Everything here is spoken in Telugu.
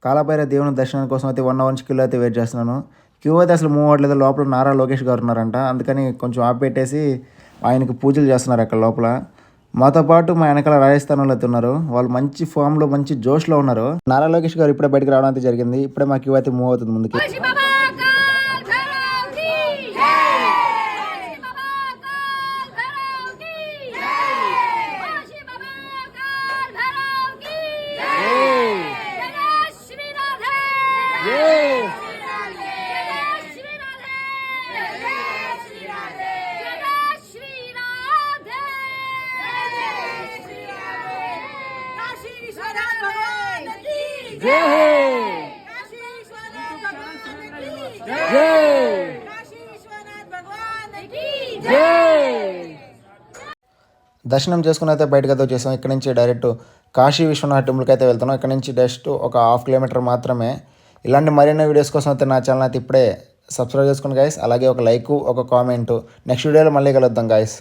కాలభైరవ దేవుని దర్శనం కోసం అయితే 1 అవర్ నుంచి క్యూలో అయితే వెయిట్ చేస్తున్నాను. క్యూ అయితే అసలు మూవ్ అవ్వట్లేదు. లోపల నారా లోకేష్ గారు ఉన్నారంట. అందుకని కొంచెం ఆపిపెట్టేసి ఆయనకి పూజలు చేస్తున్నారు అక్కడ లోపల. మాతో పాటు మా వెనకాల రాజస్థాన్ వాళ్ళు అయితే ఉన్నారు. వాళ్ళు మంచి ఫామ్లో మంచి జోష్లో ఉన్నారు. నారా లోకేష్ గారు ఇప్పుడే బయటకు రావడం అయితే జరిగింది. ఇప్పుడే మా క్యూ అయితే మూవ్ అవుతుంది ముందుకి. దర్శనం చేసుకుని అయితే బయటకు అయితే వచ్చేసాం. ఇక్కడ నుంచి డైరెక్ట్ కాశీ విశ్వనాథ్ టెంపుల్కి అయితే వెళ్తున్నాం. ఇక్కడ నుంచి జస్ట్ ఒక 1/2 కిలోమీటర్ మాత్రమే. ఇలాంటి మరిన్ని వీడియోస్ కోసం అయితే నా ఛానల్ అయితే ఇప్పుడే సబ్స్క్రైబ్ చేసుకోండి గైస్. అలాగే ఒక లైక్, ఒక కామెంట్. నెక్స్ట్ వీడియోలో మళ్ళీ కలుద్దాం గైస్.